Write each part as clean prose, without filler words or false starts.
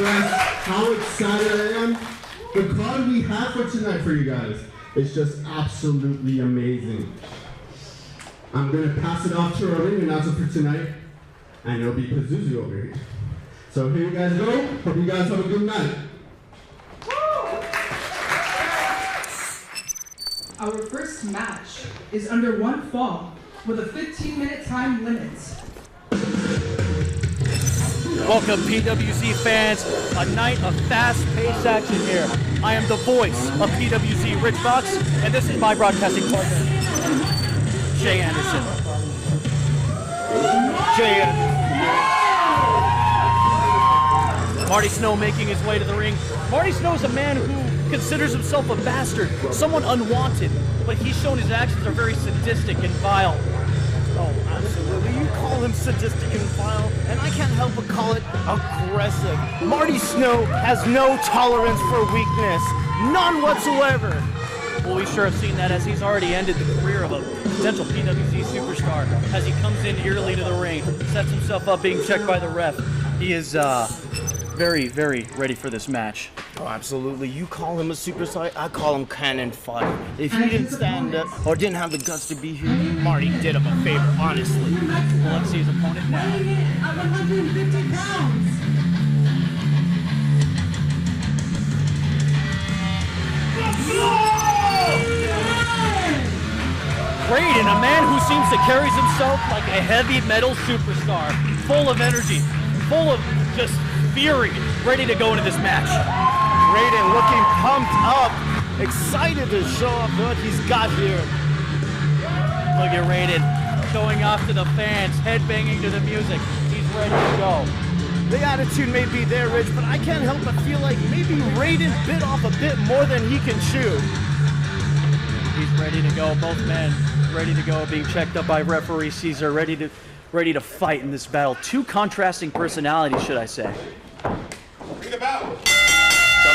express how excited I am. The card we have for tonight for you guys is just absolutely amazing. I'm going to pass it off to our ring announcer for tonight, and it'll be Pazuzu over here. So here you guys go. Hope you guys have a good night. Our first match is under one fall with a 15-minute time limit. Welcome, PWZ fans. A night of fast-paced action here. I am the voice of PWZ Rich Box, and this is my broadcasting partner, Jay Anderson. Marty Snow making his way to the ring. Marty Snow is a man who considers himself a bastard, someone unwanted, but he's shown his actions are very sadistic and vile. Oh, absolutely. You call him sadistic and vile, and I can't help but call it aggressive. Marty Snow has no tolerance for weakness. None whatsoever. Well, we sure have seen that as he's already ended the career of a potential PWC superstar as he comes in eerily to the ring, sets himself up being checked by the ref. He is very, very ready for this match. Oh, absolutely. You call him a superstar, I call him cannon fodder. If he didn't stand up or didn't have the guts to be here, Marty did him a favor, honestly. Well, let's see his opponent now. Weighing in at 150 pounds. Raiden, a man who seems to carry himself like a heavy metal superstar, full of energy, full of just fury, ready to go into this match. Raiden looking pumped up, excited to show off what he's got here. Look at Raiden going off to the fans, headbanging to the music. He's ready to go. The attitude may be there, Rich, but I can't help but feel like maybe Raiden bit off a bit more than he can chew. He's ready to go. Both men ready to go, being checked up by referee Caesar, ready to fight in this battle. Two contrasting personalities, should I say. The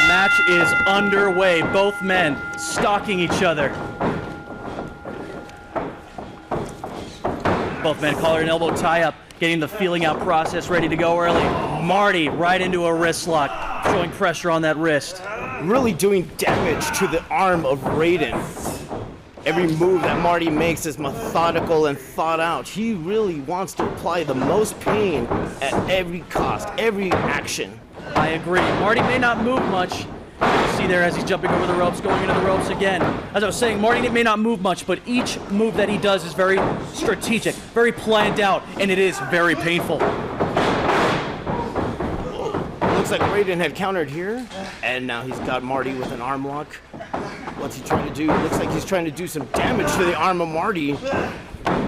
match is underway. Both men stalking each other. Both men collar and elbow tie-up, getting the feeling out process ready to go early. Marty right into a wrist lock, showing pressure on that wrist. Really doing damage to the arm of Raiden. Every move that Marty makes is methodical and thought out. He really wants to apply the most pain at every cost, every action. I agree. Marty may not move much. You see there as he's jumping over the ropes, going into the ropes again. As I was saying, Marty may not move much, but each move that he does is very strategic, very planned out, and it is very painful. Looks like Raiden had countered here, and now he's got Marty with an arm lock. What's he trying to do? Looks like he's trying to do some damage to the arm of Marty.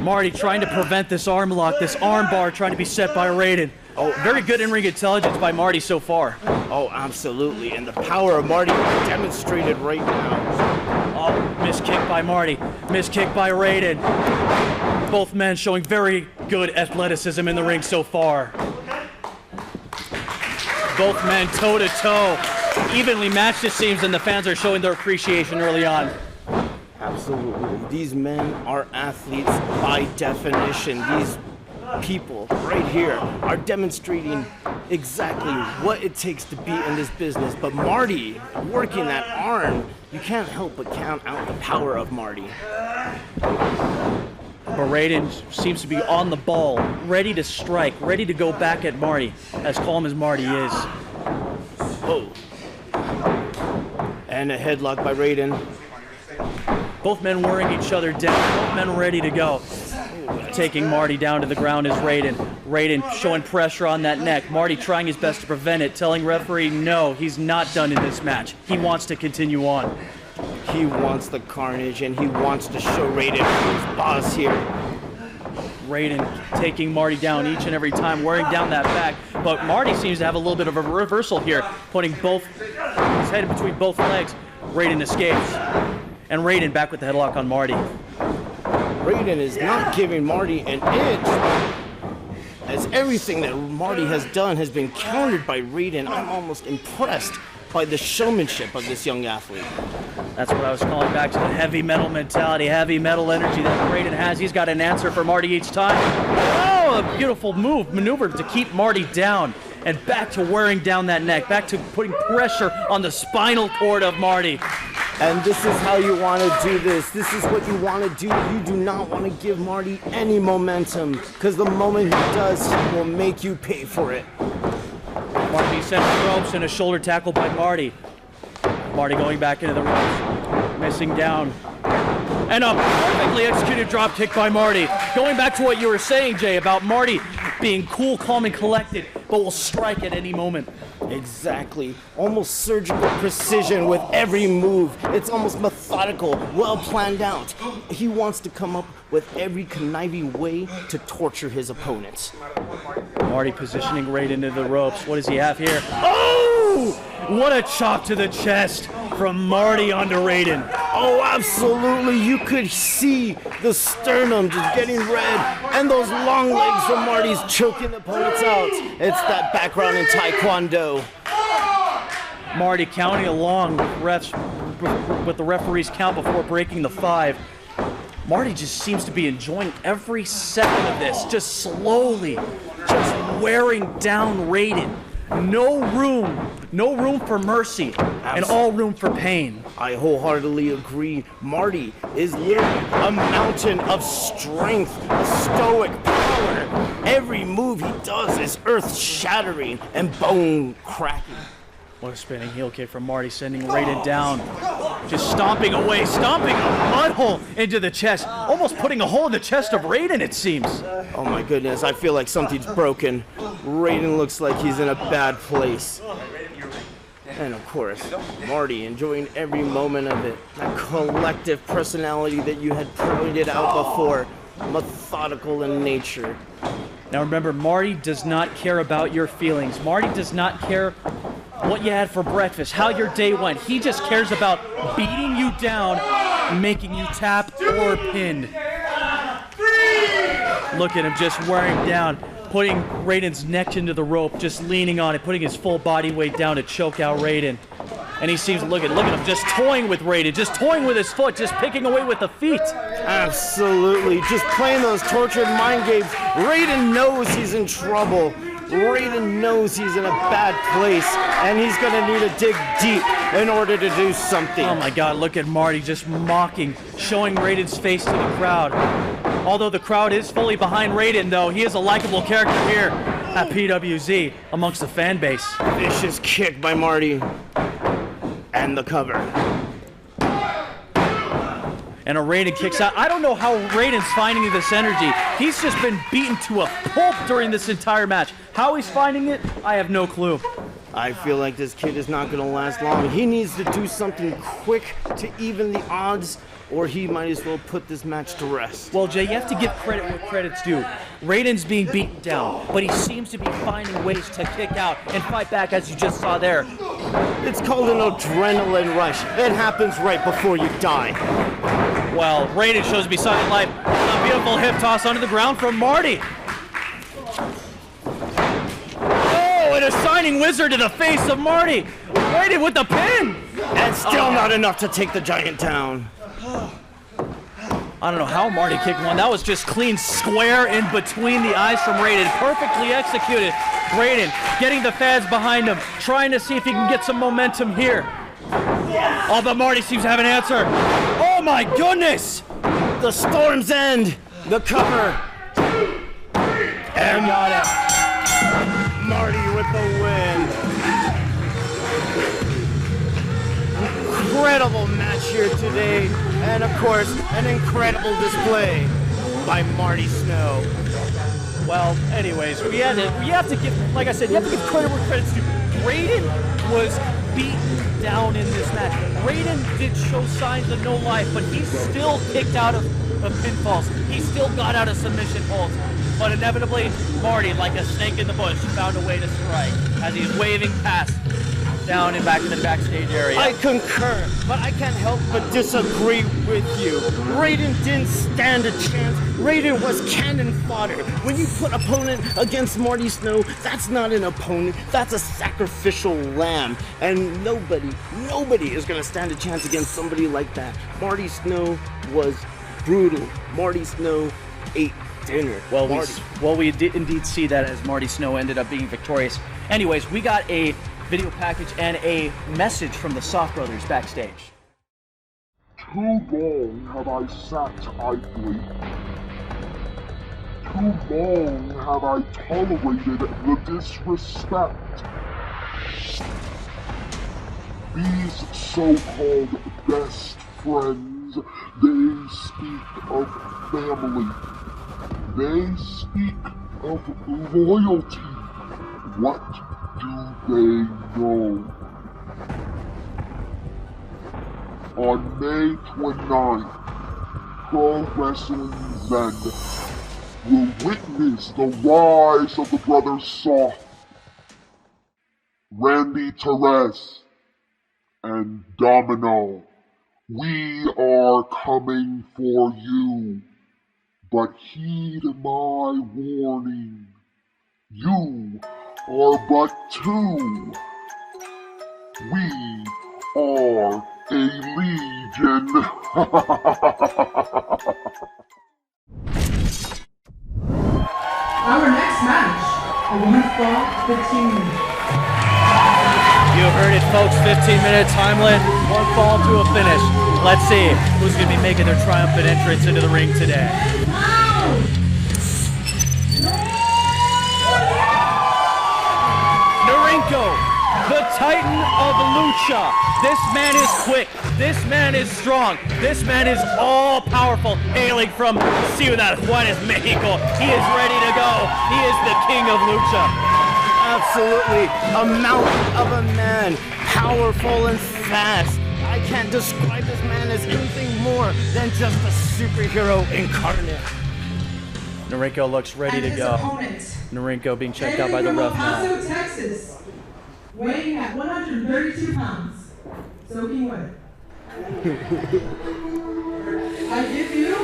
Marty trying to prevent this arm lock, this arm bar trying to be set by Raiden. Oh, very good in-ring intelligence by Marty so far. Oh, absolutely. And the power of Marty demonstrated right now. Oh, missed kick by Marty. Missed kick by Raiden. Both men showing very good athleticism in the ring so far. Both men toe-to-toe. Evenly matched it seems, and the fans are showing their appreciation early on. Absolutely. These men are athletes by definition. These people right here are demonstrating exactly what it takes to be in this business. But Marty, working that arm, you can't help but count out the power of Marty. But Raiden seems to be on the ball, ready to strike, ready to go back at Marty, as calm as Marty is. Oh. And a headlock by Raiden. Both men wearing each other down, both men ready to go. Taking Marty down to the ground is Raiden. Raiden showing pressure on that neck. Marty trying his best to prevent it, telling referee no, he's not done in this match. He wants to continue on. He wants the carnage, and he wants to show Raiden who's boss here. Raiden taking Marty down each and every time, wearing down that back. But Marty seems to have a little bit of a reversal here, putting his head in between both legs. Raiden escapes. And Raiden back with the headlock on Marty. Raiden is not giving Marty an inch, as everything that Marty has done has been countered by Raiden. I'm almost impressed by the showmanship of this young athlete. That's what I was calling back to the heavy metal mentality, heavy metal energy that Raiden has. He's got an answer for Marty each time. Oh, a beautiful maneuver to keep Marty down. and back to wearing down that neck, back to putting pressure on the spinal cord of Marty. And this is how you want to do this. This is what you want to do. You do not want to give Marty any momentum, because the moment he does, he will make you pay for it. Marty sent the ropes and a shoulder tackle by Marty. Marty going back into the ropes, missing down. And a perfectly executed drop kick by Marty. Going back to what you were saying, Jay, about Marty being cool, calm, and collected, but will strike at any moment. Exactly. Almost surgical precision with every move. It's almost methodical, well planned out. He wants to come up with every conniving way to torture his opponents. Marty positioning right into the ropes. What does he have here? Oh! What a chop to the chest from Marty onto Raiden. Oh, absolutely. You could see the sternum just getting red and those long legs from Marty's choking opponents out. It's that background in Taekwondo. Marty counting along with the referee's count before breaking the 5. Marty just seems to be enjoying every second of this, just slowly, just wearing down Raiden. No room for mercy, and all room for pain. I wholeheartedly agree. Marty is literally a mountain of strength, a stoic power. Every move he does is earth-shattering and bone-cracking. What a spinning heel kick from Marty, sending Raiden down. Just stomping away, stomping a mud hole into the chest. Almost putting a hole in the chest of Raiden, it seems. Oh my goodness, I feel like something's broken. Raiden looks like he's in a bad place. And of course, Marty enjoying every moment of it. That collective personality that you had pointed out before. Methodical in nature. Now remember, Marty does not care about your feelings. Marty does not care what you had for breakfast, how your day went. He just cares about beating you down, making you tap or pinned. Look at him just wearing down, putting Raiden's neck into the rope, just leaning on it, putting his full body weight down to choke out Raiden. And he seems, look at him, just toying with Raiden, just toying with his foot, just picking away with the feet. Absolutely, just playing those tortured mind games. Raiden knows he's in trouble. Raiden knows he's in a bad place, and he's gonna need to dig deep in order to do something. Oh my God, look at Marty just mocking, showing Raiden's face to the crowd. Although the crowd is fully behind Raiden, though, he is a likable character here at PWZ amongst the fan base. Vicious kick by Marty. And the cover. And a Raiden kicks out. I don't know how Raiden's finding this energy. He's just been beaten to a pulp during this entire match. How he's finding it, I have no clue. I feel like this kid is not going to last long. He needs to do something quick to even the odds, or he might as well put this match to rest. Well, Jay, you have to give credit where credit's due. Raiden's being beaten down, but he seems to be finding ways to kick out and fight back, as you just saw there. It's called an adrenaline rush. It happens right before you die. Well, Raiden shows me silent life. A beautiful hip toss onto the ground from Marty. Oh, and a shining wizard to the face of Marty. Raiden with the pin. And still not enough to take the giant down. I don't know how Marty kicked one. That was just clean square in between the eyes from Raiden. Perfectly executed. Raiden getting the fans behind him, trying to see if he can get some momentum here. Oh, but Marty seems to have an answer. Oh my goodness! The Storm's End, the cover. And got it. Marty with the win. Incredible match here today, and of course, an incredible display by Marty Snow. Well, anyways, you have to give, like I said, you have to give credit where credit's due. Raiden was beaten down in this match. Raiden did show signs of no life, but he still kicked out of pinfalls. He still got out of submission holds. But inevitably, Marty, like a snake in the bush, found a way to strike as he's waving past down and back in the backstage area. I concur, but I can't help but disagree with you. Raiden didn't stand a chance. Raiden was cannon fodder. When you put opponent against Marty Snow, that's not an opponent, that's a sacrificial lamb. And nobody is gonna stand a chance against somebody like that. Marty Snow was brutal. Marty Snow ate dinner. Well, we did indeed see that as Marty Snow ended up being victorious Anyways, we got a video package and a message from the Soft Brothers backstage. Too long have I sat idly. Too long have I tolerated the disrespect. These so-called best friends, they speak of family. They speak of loyalty. What do they know? On May 29th, Pro Wrestling Zen will witness the rise of the brothers Soft, Randy Terrez, and Domino. We are coming for you, but heed my warning. You are but two. We are a legion. Our next match, a 1-fall, 15 minutes. You heard it, folks. 15-minute time limit, 1 fall to a finish. Let's see who's going to be making their triumphant entrance into the ring today. Norinco, the Titan of Lucha. This man is quick. This man is strong. This man is all-powerful, hailing from Ciudad Juárez, Mexico. He is ready to go. He is the king of Lucha. Absolutely, a mountain of a man, powerful and fast. I can't describe this man as anything more than just a superhero incarnate. Norinco looks ready to go. Norinco being checked out by the ref now. Paso, Texas, weighing at 132 pounds, soaking wet. I give you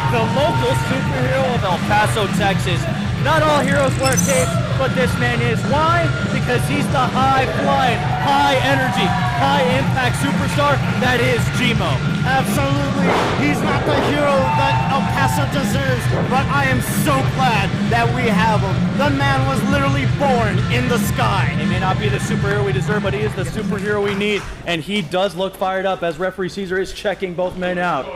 the local superhero of El Paso, Texas. Not all heroes wear capes, but this man is. Why? Because he's the high-flying, high-energy, high-impact superstar that is Gmo. Absolutely. He's not the hero that El Paso deserves, but I am so glad that we have him. The man was literally born in the sky. He may not be the superhero we deserve, but he is the superhero we need, and he does look fired up as referee Caesar is checking both men out.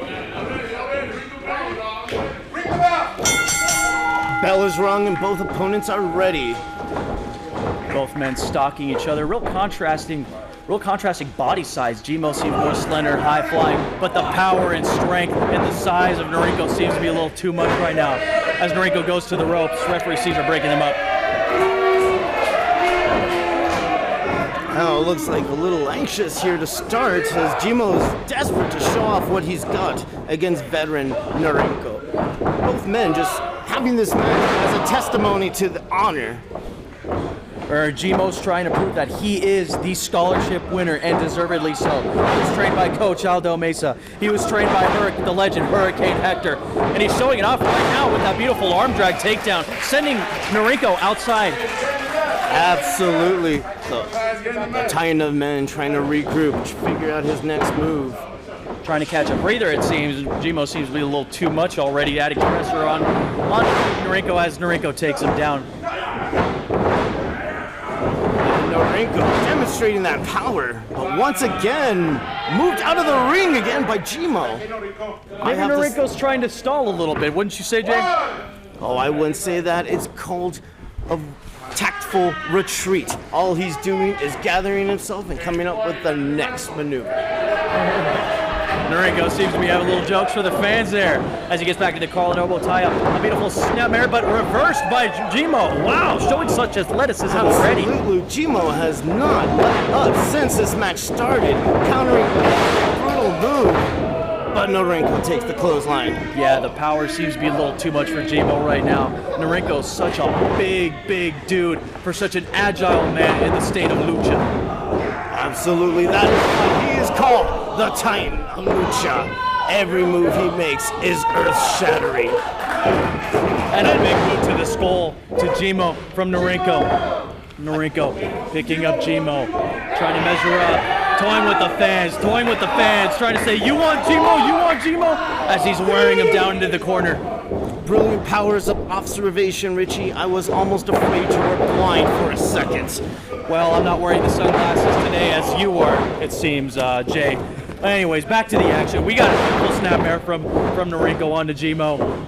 Bell is rung and both opponents are ready. Both men stalking each other. Real contrasting body size. Gmo seems more slender, high flying, but the power and strength and the size of Norinco seems to be a little too much right now. As Norinco goes to the ropes, referee Caesar breaking him up. Oh, it looks like a little anxious here to start as Gmo is desperate to show off what he's got against veteran Norinco. Both men just having this match as a testimony to the honor. Gmo's trying to prove that he is the scholarship winner, and deservedly so. He was trained by Coach Aldo Mesa. He was trained by the legend Hurricane Hector. And he's showing it off right now with that beautiful arm drag takedown, sending Norinco outside. Absolutely. The Titan of Men trying to regroup, figure out his next move. Trying to catch a breather, it seems. Gmo seems to be a little too much already, adding pressure on Norinco as Norinco takes him down. Norinco demonstrating that power, but once again, moved out of the ring again by Gmo. Maybe Norinco's trying to stall a little bit, wouldn't you say, Jay? Oh, I wouldn't say that. It's called a tactful retreat. All he's doing is gathering himself and coming up with the next maneuver. Norinco seems to be having little jokes for the fans there as he gets back to the Carl and elbow tie-up. A beautiful snap there, but reversed by Gmo. Wow, showing such athleticism already. Absolutely, Gmo has not let up since this match started, countering a brutal move. But Norinco takes the clothesline. Yeah, the power seems to be a little too much for Gmo right now. Norinco's such a big dude for such an agile man in the state of Lucha. Absolutely, that is why he is called the Titan of Lucha. Every move he makes is earth-shattering. And a big boot to the skull to Gmo from Norinco. Norinco picking up Gmo, trying to measure up, toying with the fans, trying to say, you want Gmo, as he's wearing him down into the corner. Brilliant powers of observation, Richie. I was almost afraid you were blind for a second. Well, I'm not wearing the sunglasses today as you are, it seems, Jay. Anyways, back to the action. We got a triple snapmare from Norinco onto Gmo.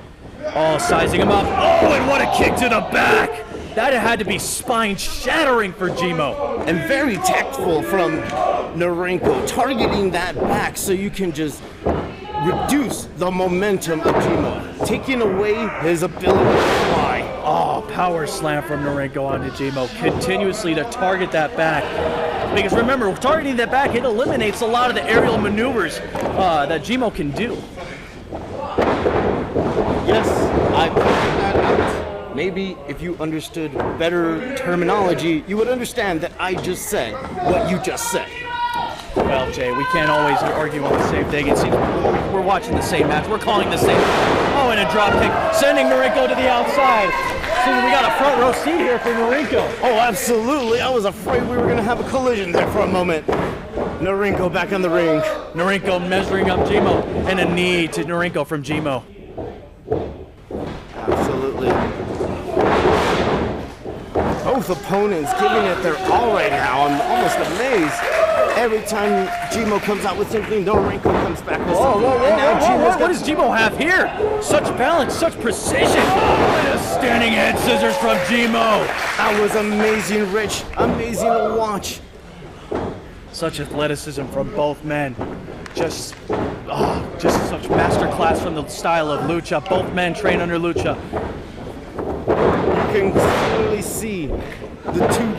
Oh, sizing him up. Oh, and what a kick to the back! That had to be spine-shattering for Gmo. And very tactful from Norinco, targeting that back so you can just reduce the momentum of Gmo, taking away his ability to fly. Oh, power slam from Norinco onto Gmo, continuously to target that back. Because remember, targeting that back, it eliminates a lot of the aerial maneuvers that Gmo can do. Yes, I pointed that out. Maybe if you understood better terminology, you would understand that I just said what you just said. Well, Jay, we can't always argue on the same thing. It seems we're watching the same match. We're calling the same. Oh, and a drop kick, sending Norinco to the outside. So we got a front row seat here for Norinco. Oh, absolutely. I was afraid we were going to have a collision there for a moment. Norinco back on the ring. Norinco measuring up Gmo, and a knee to Norinco from Gmo. Absolutely. Both opponents giving it their all right now. I'm almost amazed. Every time Gmo comes out with something, Norinco comes back with something. What does Gmo have here? Such balance, such precision. And a standing head scissors from Gmo. That was amazing, Rich. Amazing to watch. Such athleticism from both men. Just such masterclass from the style of lucha. Both men train under lucha. You can clearly see the two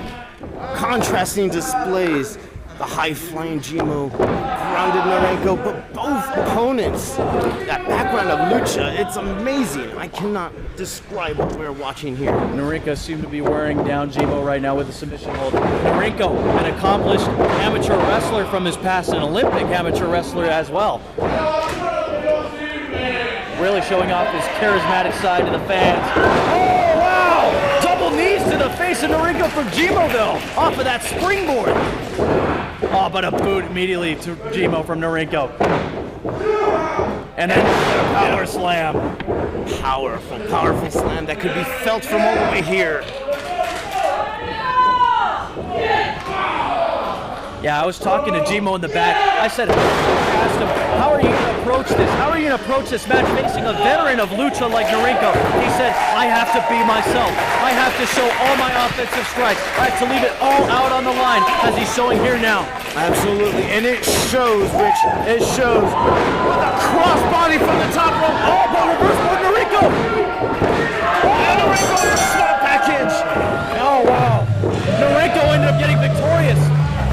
contrasting displays. The high-flying Gmo grounded Norinco, but both opponents, that background of lucha, it's amazing. I cannot describe what we're watching here. Norinco seemed to be wearing down Gmo right now with a submission hold. Norinco, an accomplished amateur wrestler from his past, an Olympic amateur wrestler as well. Really showing off his charismatic side to the fans. Oh, wow! Double knees to the face of Norinco from Gmo, though, off of that springboard. Oh, but a boot immediately to Gmo from Norinco. And then a power slam. Powerful, powerful slam that could be felt from all the way here. Yeah, I was talking to Gmo in the back. I said, I asked him, how are you going to approach this? How are you going to approach this match facing a veteran of lucha like Norinco? He said, I have to be myself. I have to show all my offensive strikes. I have to leave it all out on the line, as he's showing here now. Absolutely, and it shows, Rich. It shows with a crossbody from the top rope. Oh, but reverse with Norinco. And Norinco with a small package. Oh, wow. Norinco ended up getting victorious.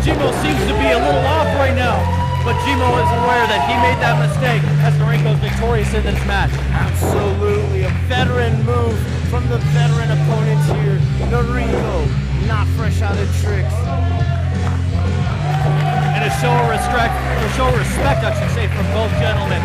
Gmo seems to be a little off right now, but Gmo is aware that he made that mistake as Norinco's victorious in this match. Absolutely, a veteran move from the veteran opponents here. Norinco, not fresh out of tricks. And a show of respect, I should say, from both gentlemen.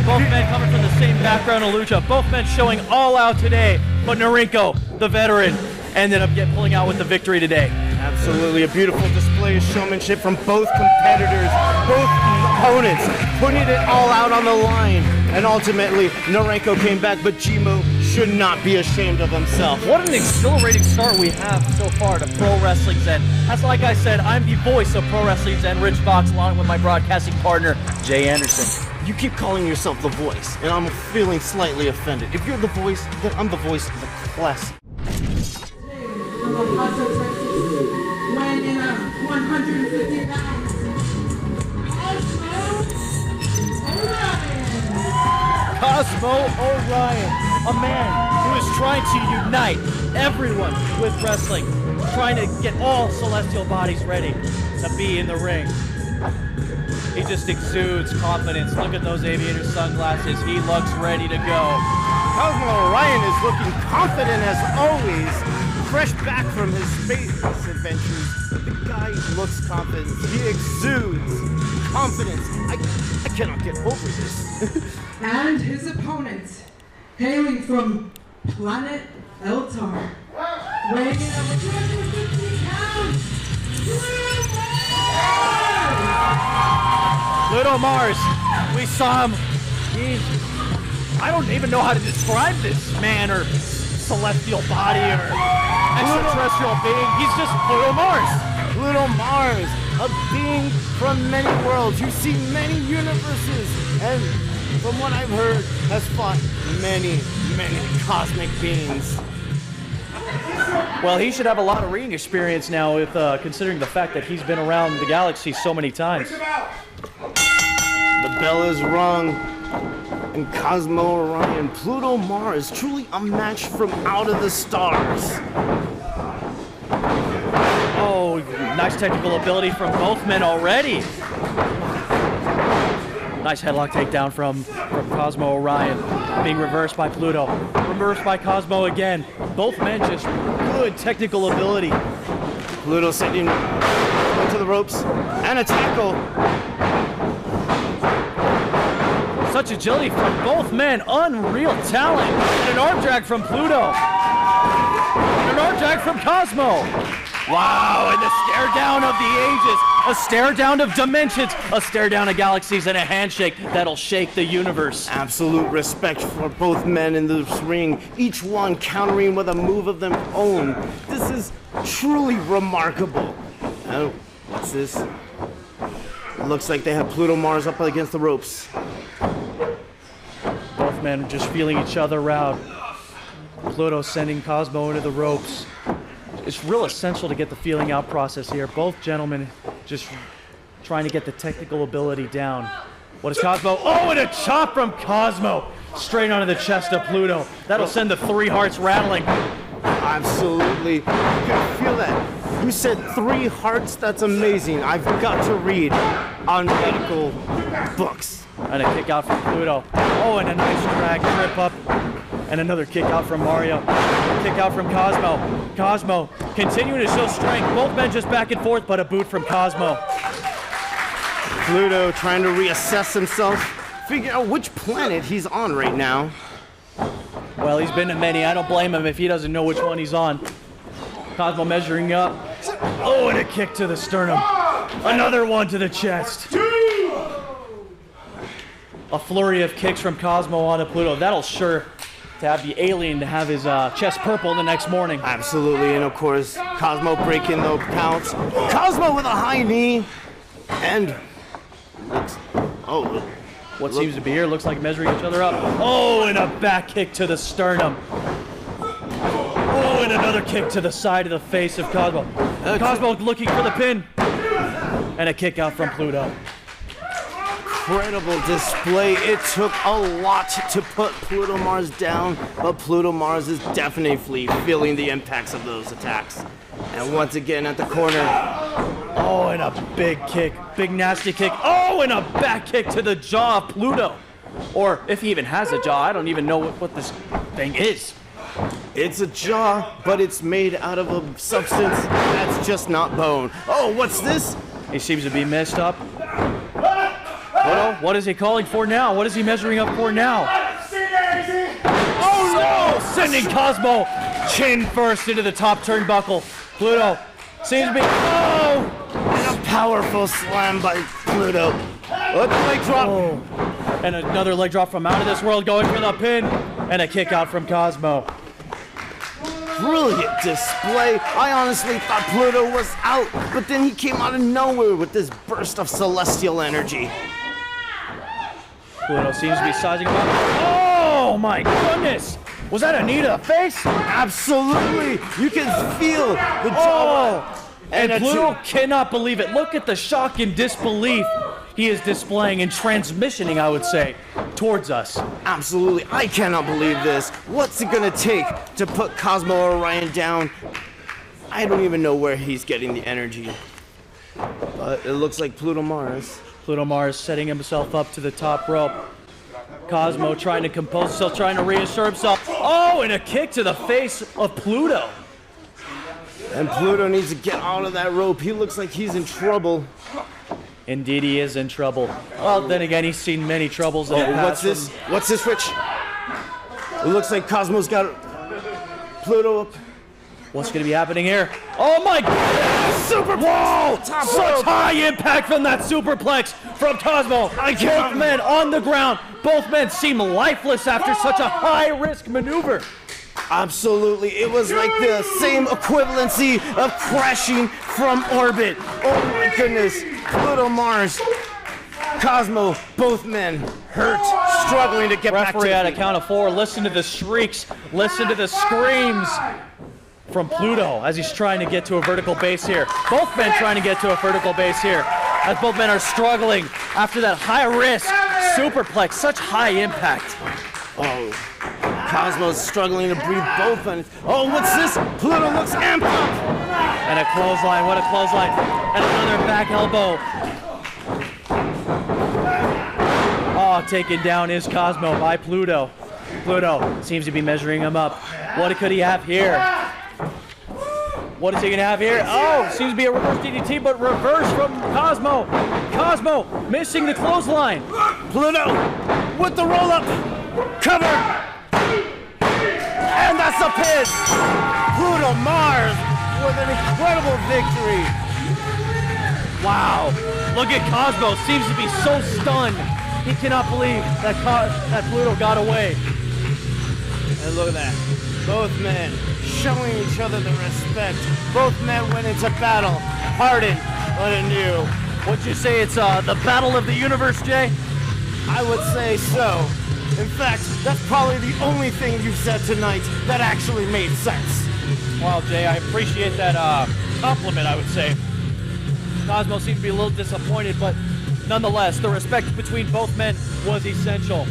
Both men coming from the same background of lucha. Both men showing all out today, but Norinco, the veteran, ended up pulling out with the victory today. Absolutely, a beautiful display of showmanship from both competitors, both opponents, putting it all out on the line. And ultimately, Norinco came back, but Gmo should not be ashamed of himself. What an exhilarating start we have so far to Pro Wrestling Zen. As like I said, I'm the voice of Pro Wrestling Zen, Rich Fox, along with my broadcasting partner, Jay Anderson. You keep calling yourself the voice, and I'm feeling slightly offended. If you're the voice, then I'm the voice of the class. From Paso, Texas, weighing in at 150 pounds, Cosmo Orion, a man who is trying to unite everyone with wrestling, trying to get all celestial bodies ready to be in the ring. He just exudes confidence. Look at those aviator sunglasses. He looks ready to go. Cosmo Orion is looking confident as always. Fresh back from his space adventures, the guy looks confident. He exudes confidence. I cannot get over this. and his opponent, hailing from planet Eltar, Weighing in at 250 pounds, Pluto Mars. We saw him. I don't even know how to describe this man or celestial body or extraterrestrial being. He's just Pluto Mars. Pluto Mars, a being from many worlds. You've seen many universes, and from what I've heard, has fought many, many cosmic beings. Well, he should have a lot of ring experience now, with considering the fact that he's been around the galaxy so many times. The bell is rung, and Cosmo Orion, Pluto Mars, truly a match from out of the stars. Oh, nice technical ability from both men already. Nice headlock takedown from Cosmo Orion, being reversed by Pluto. Reversed by Cosmo again. Both men just good technical ability. Pluto sending into the ropes, and a tackle. Such agility from both men, unreal talent. And an arm drag from Pluto. And an arm drag from Cosmo. Wow, and the stare down of the ages, a stare down of dimensions, a stare down of galaxies, and a handshake that'll shake the universe. Absolute respect for both men in this ring, each one countering with a move of their own. This is truly remarkable. Oh, what's this? It looks like they have Pluto Mars up against the ropes. Both men just feeling each other out. Pluto sending Cosmo into the ropes. It's real essential to get the feeling out process here. Both gentlemen just trying to get the technical ability down. What is Cosmo? Oh, and a chop from Cosmo. Straight onto the chest of Pluto. That'll send the three hearts rattling. Absolutely. You can feel that. You said 3 hearts? That's amazing. I've got to read on medical books. And a kick out from Pluto. Oh, and a nice drag trip up. And another kick out from Mario. Kick out from Cosmo. Cosmo continuing to show strength. Both men just back and forth, but a boot from Cosmo. Pluto trying to reassess himself, figure out which planet he's on right now. Well, he's been to many. I don't blame him if he doesn't know which one he's on. Cosmo measuring up. Oh, and a kick to the sternum. Another one to the chest. A flurry of kicks from Cosmo onto Pluto. That'll sure to have the alien to have his chest purple the next morning. Absolutely, and of course, Cosmo breaking the counts. Cosmo with a high knee, and What seems to be here looks like measuring each other up. Oh, and a back kick to the sternum. Oh, and another kick to the side of the face of Cosmo. Cosmo looking for the pin. And a kick out from Pluto. incredible display. It took a lot to put Pluto Mars down, but Pluto Mars is definitely feeling the impacts of those attacks. And once again at the corner. Oh, and a big kick. Big nasty kick. Oh, and a back kick to the jaw of Pluto. Or if he even has a jaw, I don't even know what this thing is. It's a jaw, but it's made out of a substance that's just not bone. Oh, what's this? He seems to be messed up. What is he calling for now? What is he measuring up for now? Oh no! Sending Cosmo chin first into the top turnbuckle. Pluto seems to be. Oh! And a powerful slam by Pluto. Let the leg drop. Oh. And another leg drop from out of this world, going for the pin. And a kick out from Cosmo. Brilliant display. I honestly thought Pluto was out, but then he came out of nowhere with this burst of celestial energy. Pluto seems to be sizing him up. Oh my goodness! Was that a knee to the face? Absolutely! You can feel the jaw. And Pluto cannot believe it. Look at the shock and disbelief he is displaying and transmissioning, I would say, towards us. Absolutely. I cannot believe this. What's it gonna take to put Cosmo Orion down? I don't even know where he's getting the energy. But it looks like Pluto Mars. Pluto Mars setting himself up to the top rope. Cosmo trying to compose himself, trying to reassure himself. Oh, and a kick to the face of Pluto. And Pluto needs to get out of that rope. He looks like he's in trouble. Indeed, he is in trouble. Well, then again, he's seen many troubles in the past. What's this? What's this switch? It looks like Cosmo's got Pluto up. What's going to be happening here? Oh my God! Super wall! Such high impact from that superplex from Cosmo. Both men on the ground. Both men seem lifeless after such a high-risk maneuver. Absolutely. It was like the same equivalency of crashing from orbit. Oh my goodness. Pluto Mars, Cosmo, both men hurt, struggling to get back to Referee the at a feet. count of 4. Listen to the shrieks. Listen to the screams from Pluto as he's trying to get to a vertical base here. Both men trying to get to a vertical base here as both men are struggling after that high-risk superplex. Such high impact. Oh, Cosmo's struggling to breathe both men. Oh, what's this? Pluto looks amped up. And a clothesline. What a clothesline. And another back elbow. Oh, taken down is Cosmo by Pluto. Pluto seems to be measuring him up. What could he have here? What is he going to have here? Oh, seems to be a reverse DDT, but reverse from Cosmo. Cosmo missing the clothesline. Pluto with the roll-up. Cover. And that's the pin. Pluto Mars with an incredible victory. Wow. Look at Cosmo. Seems to be so stunned. He cannot believe that Pluto got away. And look at that. Both men showing each other the respect. Both men went into battle, hardened but anew. Would you say it's the battle of the universe, Jay? I would say so. In fact, that's probably the only thing you said tonight that actually made sense. Well, Jay, I appreciate that compliment, I would say. Cosmo seemed to be a little disappointed, but nonetheless, the respect between both men was essential.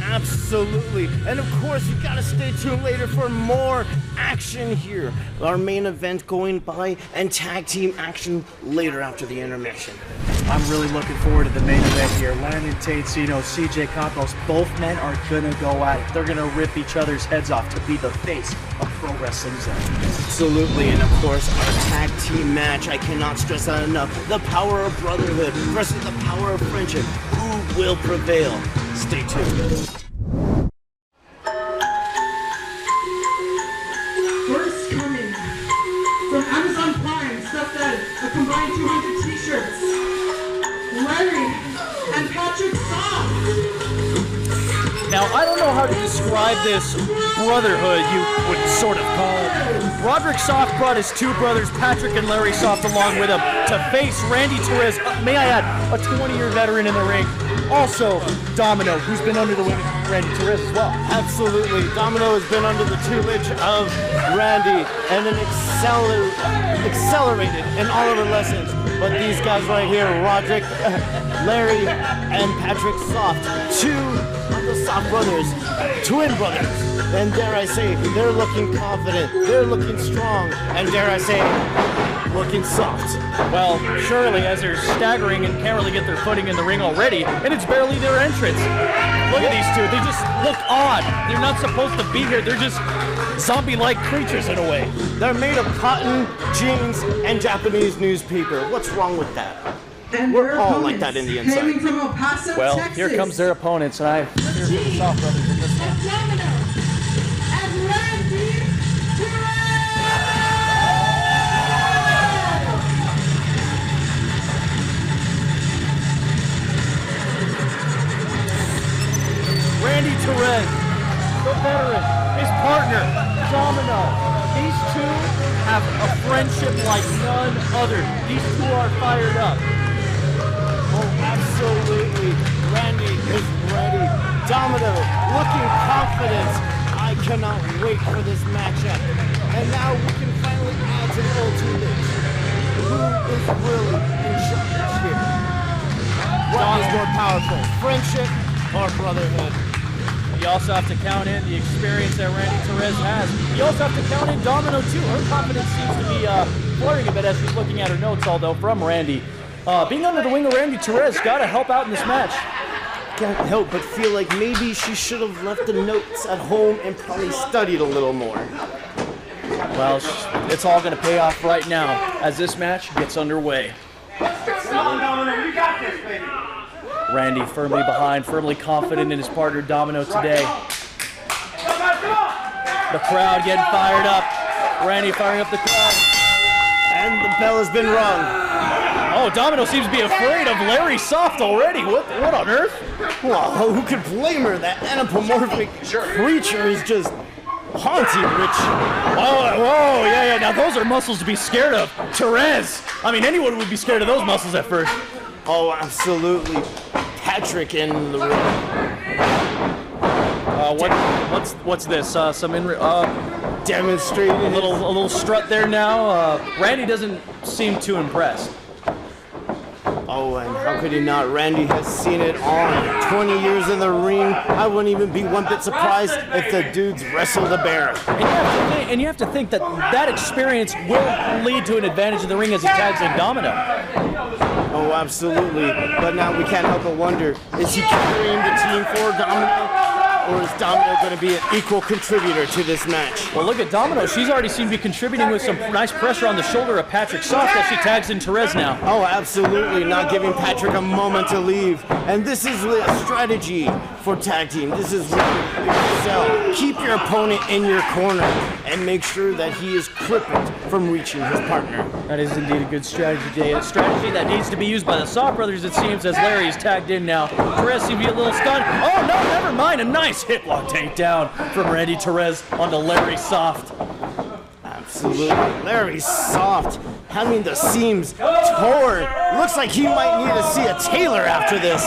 Absolutely. And of course, you gotta stay tuned later for more action here. Our main event going by and tag team action later after the intermission. I'm really looking forward to the main event here. Landon Tate Zenos, CJ Campos, both men are gonna go at it. They're gonna rip each other's heads off to be the face of Pro Wrestling Zen. Absolutely, and of course, our tag team match, I cannot stress that enough. The power of brotherhood versus the power of friendship. Who will prevail? Stay tuned. First coming from Amazon Prime, stuffed at a combined 200 t-shirts. Larry and Patrick Soft. Now, I don't know how to describe this brotherhood, you would sort of call it. Roderick Soft brought his two brothers, Patrick and Larry Soft, along with him to face Randy Terrez, may I add, a 20-year veteran in the ring. Also, Domino, who's been under the wing of Randy Terrez as well. Absolutely. Domino has been under the tutelage of Randy and accelerated in all of her lessons. But these guys right here, Roderick, Larry, and Patrick Soft, two of the Soft brothers, twin brothers. And dare I say, they're looking confident, they're looking strong, and dare I say, looking soft. Well, surely, as they're staggering and can't really get their footing in the ring already, and it's barely their entrance. Look at these two. They just look odd. They're not supposed to be here. They're just zombie-like creatures in a way. They're made of cotton, jeans, and Japanese newspaper. What's wrong with that? And We're their all opponents, like that in the inside. hailing from El Paso, Well, Texas. here comes their opponents, and I hear from the Soft brothers in this one. Domino and Randy Randy Terrez, the veteran, his partner, Domino. These two have a friendship like none other. These two are fired up. Oh, absolutely. Randy is ready. Domino looking confident. I cannot wait for this matchup. And now we can finally add to the ultimate. Who is really in charge here? What is more powerful, friendship or brotherhood? You also have to count in the experience that Randy Terrez has. You also have to count in Domino, too. Her confidence seems to be blurring a bit as she's looking at her notes, although from Randy. Being under the wing of Randy Terrez got to help out in this match. Can't help but feel like maybe she should have left the notes at home and probably studied a little more. Well, it's all going to pay off right now as this match gets underway. Randy firmly behind, firmly confident in his partner Domino today. The crowd getting fired up. Randy firing up the crowd. And the bell has been rung. Oh, Domino seems to be afraid of Larry Soft already. What on earth? Well, who could blame her? That anthropomorphic creature is just haunting Rich. Whoa, yeah. Now those are muscles to be scared of. Terrez. I mean, anyone would be scared of those muscles at first. Oh, absolutely. Patrick in the ring. What's this? Some Demonstrating a little strut there now. Randy doesn't seem too impressed. Oh, and how could he not? Randy has seen it all. 20 years in the ring. I wouldn't even be one bit surprised if the dudes wrestled a bear. And you have to think that experience will lead to an advantage in the ring as he tags in Domino. Oh, absolutely. But now we can't help but wonder, is he carrying the team for Domino? Or is Domino going to be an equal contributor to this match? Well, look at Domino. She's already seemed to be contributing with some nice pressure on the shoulder of Patrick Soft as she tags in Terrez now. Oh, absolutely. Not giving Patrick a moment to leave. And this is a strategy for tag team. This is what you excel. Keep your opponent in your corner and make sure that he is crippled from reaching his partner. That is indeed a good strategy. A strategy that needs to be used by the Soft brothers, it seems, as Larry is tagged in now. Terrez seems to be a little stunned. Oh, no, never mind. A nice hip lock takedown from Randy Terrez onto Larry Soft. Absolutely. Larry Soft having the seams torn. Looks like he might need to see a tailor after this.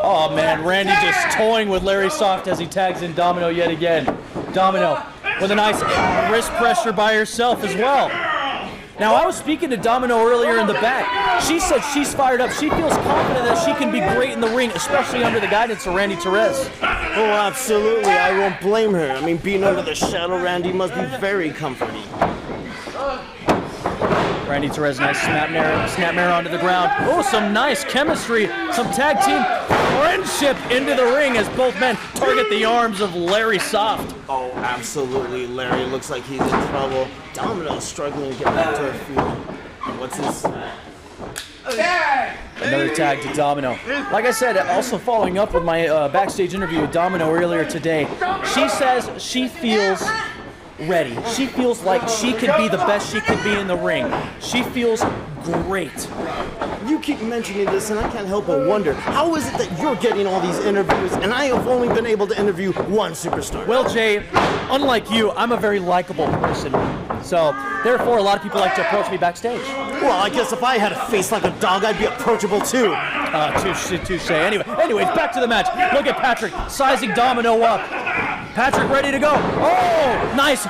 Oh, man, Randy just toying with Larry Soft as he tags in Domino yet again. Domino with a nice wrist pressure by herself as well. Now, I was speaking to Domino earlier in the back. She said she's fired up. She feels confident that she can be great in the ring, especially under the guidance of Randy Terrez. Oh, absolutely. I won't blame her. I mean, being under the shadow, Randy, must be very comforting. Randy Terrez, nice snapmare onto the ground. Oh, some nice chemistry, some tag team friendship into the ring as both men target the arms of Larry Soft. Oh, absolutely. Larry looks like he's in trouble. Domino's struggling to get back to her feet. What's this? Another tag to Domino. Like I said, also following up with my backstage interview with Domino earlier today, she says she feels ready. She feels like she can be the best she can be in the ring. She feels great. You keep mentioning this, and I can't help but wonder, how is it that you're getting all these interviews, and I have only been able to interview one superstar? Well, Jay, unlike you, I'm a very likable person. So, therefore, a lot of people like to approach me backstage. Well, I guess if I had a face like a dog, I'd be approachable too. Touche. Anyways, back to the match. Look at Patrick sizing Domino up. Patrick ready to go. Oh, nice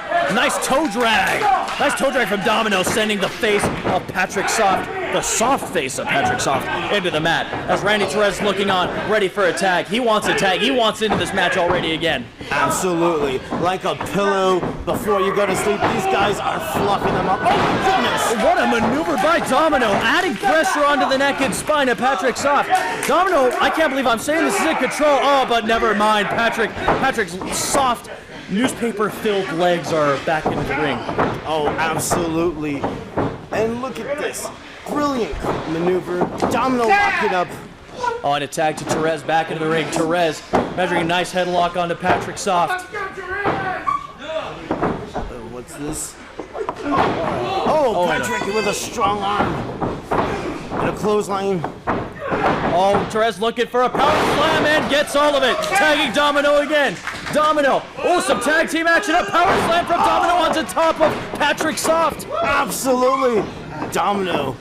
toe drag. Nice toe drag from Domino, sending the face of Patrick Soft, the soft face of Patrick Soft, into the mat. As Randy Terrez looking on, ready for a tag. He wants a tag. He wants into this match already again. Absolutely. Like a pillow before you go to sleep, these guys are fluffing them up. Oh, goodness. What a maneuver by Domino, adding pressure onto the neck and spine of Patrick Soft. Domino, I can't believe I'm saying this, is in control. Oh, but never mind. Patrick's soft, newspaper-filled legs are back into the ring. Oh, absolutely. And look at this. Brilliant maneuver. Domino locking up. Oh, and a tag to Terrez back into the ring. Terrez measuring a nice headlock onto Patrick Soft. What's this? Oh, Patrick with a strong arm. And a clothesline. Oh, Terrez looking for a power slam and gets all of it. Tagging Domino again. Domino. Oh, some tag team action. A power slam from Domino onto top of Patrick Soft. Absolutely. Domino.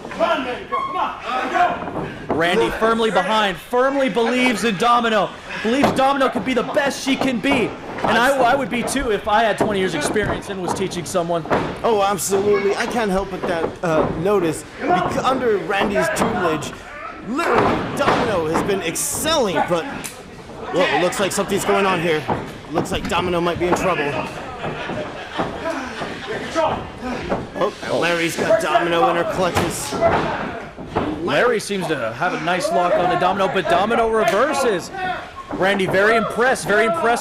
Randy firmly behind, firmly believes in Domino. Believes Domino can be the best she can be. And I would be too if I had 20 years experience and was teaching someone. Oh, absolutely. I can't help but notice, under Randy's tutelage, literally, Domino has been excelling, but well, it looks like something's going on here. Looks like Domino might be in trouble. Oh, Larry's got Domino in her clutches. Larry seems to have a nice lock on the Domino, but Domino reverses. Randy very impressed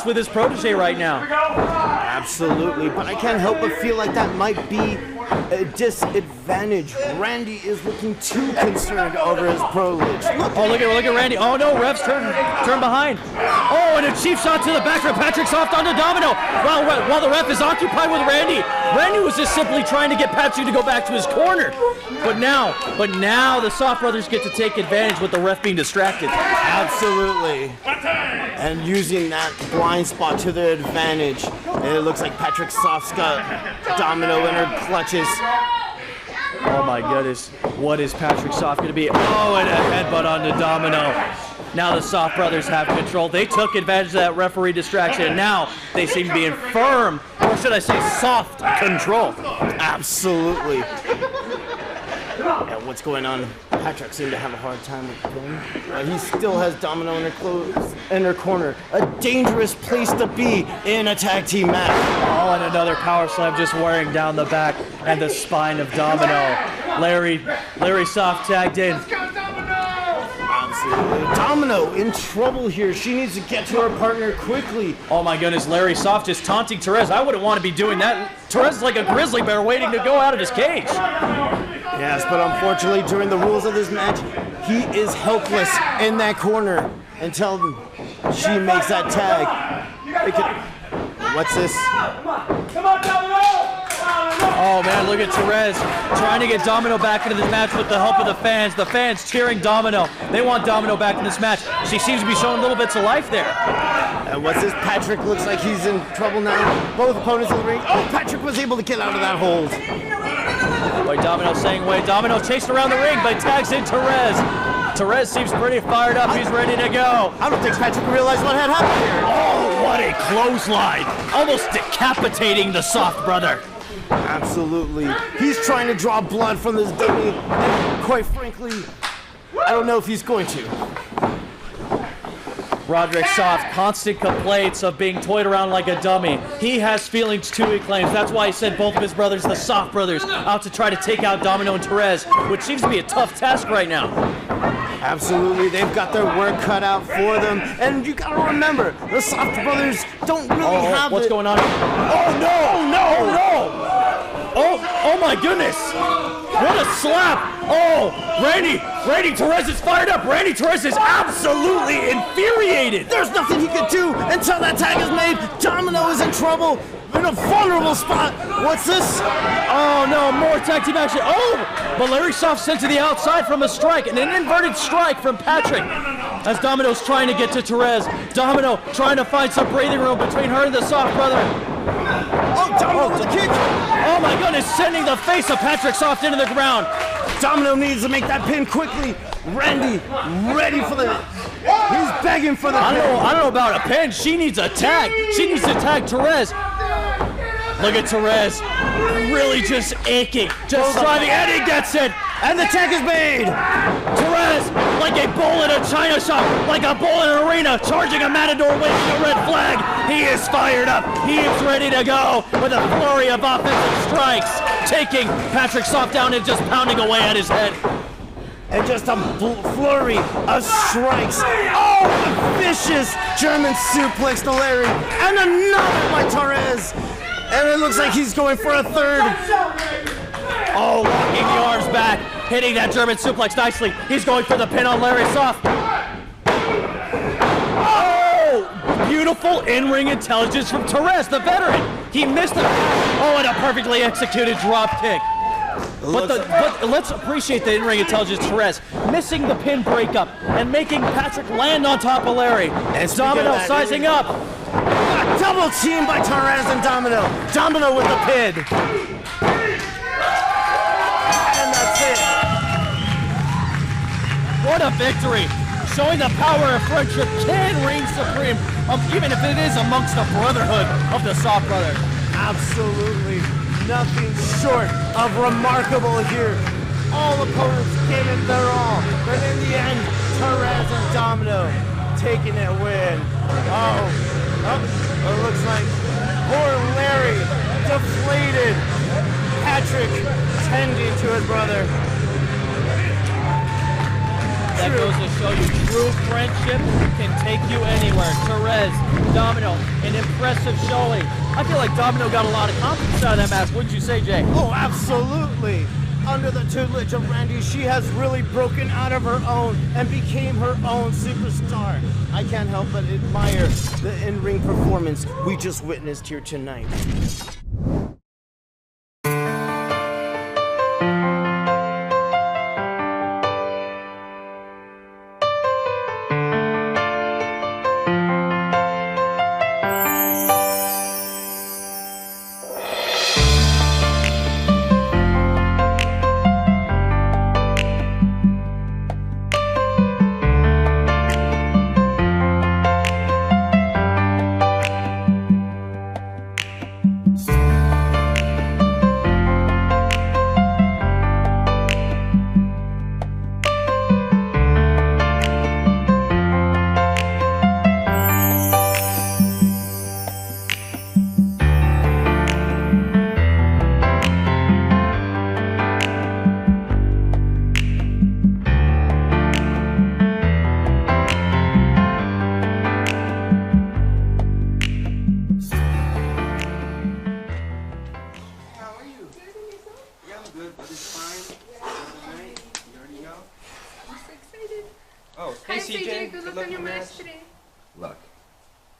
with his protege right now. Absolutely, but I can't help but feel like that might be a disadvantage. Randy is looking too concerned over his privilege. Look at Randy. Oh no, refs turn behind. Oh, and a cheap shot to the back from Patrick Soft onto Domino. While the ref is occupied with Randy. Randy was just simply trying to get Patrick to go back to his corner. But now the Soft brothers get to take advantage with the ref being distracted. Absolutely. And using that blind spot to their advantage. And it looks like Patrick Soft's got Domino in her clutches. Oh my goodness. What is Patrick Soft going to be? Oh, and a headbutt onto Domino. Now the Soft brothers have control. They took advantage of that referee distraction, and now they seem to be in firm, or should I say soft control. Absolutely. Yeah, what's going on? Patrick seemed to have a hard time with the pin. He still has Domino in her corner. A dangerous place to be in a tag team match. Oh, and another power slam just wearing down the back and the spine of Domino. Larry Soft tagged in. Absolutely. Domino in trouble here. She needs to get to her partner quickly. Oh my goodness, Larry Soft is taunting Terrez. I wouldn't want to be doing that. Terrez is like a grizzly bear waiting to go out of his cage. Yes, but unfortunately, during the rules of this match, he is helpless in that corner until she makes that tag. What's this? Come on, Domino! Oh man, look at Terrez trying to get Domino back into this match with the help of the fans. The fans cheering Domino. They want Domino back in this match. She seems to be showing little bits of life there. And what's this? Patrick looks like he's in trouble now. Both opponents in the ring. Oh, Patrick was able to get out of that hold. Wait, Domino saying wait. Domino chased around the ring, but tags in Terrez. Terrez seems pretty fired up. He's ready to go. I don't think Patrick realized what had happened here. Oh, what a clothesline. Almost decapitating the Soft brother. Absolutely. He's trying to draw blood from this dummy. And quite frankly, I don't know if he's going to. Roderick Soft, constant complaints of being toyed around like a dummy. He has feelings too, he claims. That's why he sent both of his brothers, the Soft brothers, out to try to take out Domino and Terrez, which seems to be a tough task right now. Absolutely, they've got their work cut out for them. And you gotta remember, the Soft brothers don't really have what's going on? Oh no! Oh no! Oh no! Oh my goodness! What a slap! Oh, Randy Terrez is fired up. Randy Terrez is absolutely infuriated. There's nothing he could do until that tag is made. Domino is in trouble, in a vulnerable spot. What's this? Oh no, more tag team action. Oh, but Larry Soft sent to the outside from a strike, an inverted strike from Patrick. As Domino's trying to get to Terrez. Domino trying to find some breathing room between her and the Soft brother. Oh, Domino with the kick. Oh my goodness, sending the face of Patrick Soft into the ground. Domino needs to make that pin quickly. Randy, ready for the... He's begging for the pin. I don't know about a pin. She needs a tag. She needs to tag Terrez. Look at Terrez, really just aching, just striving, and he gets it. And the tag is made. Terrez, like a bull in a china shop, like a bull in an arena, charging a matador waving a red flag. He is fired up. He is ready to go with a flurry of offensive strikes, taking Patrick Soft down and just pounding away at his head. And just a flurry of strikes. Oh, a vicious German suplex to Larry. And another by Terrez. And it looks like he's going for a third. Oh, walking the arms back, hitting that German suplex nicely. He's going for the pin on Larry Soft. Oh, beautiful in-ring intelligence from Terrez, the veteran. He missed it. Oh, and a perfectly executed drop kick. But let's appreciate the in-ring intelligence, Terrez, missing the pin breakup and making Patrick land on top of Larry. And Domino sizing up. Double team by Terrez and Domino. Domino with the pin. And that's it. What a victory. Showing the power of friendship can reign supreme, even if it is amongst the brotherhood of the Soft brothers. Absolutely nothing short of remarkable here. All opponents gave it their all, but in the end, Terrez and Domino taking it win. It looks like poor Larry deflated. Patrick tending to his brother. That goes to show you true friendship can take you anywhere. Terrez, Domino, an impressive showing. I feel like Domino got a lot of confidence out of that match. Wouldn't you say, Jay? Oh, absolutely. Under the tutelage of Randy, she has really broken out of her own and became her own superstar. I can't help but admire the in-ring performance we just witnessed here tonight.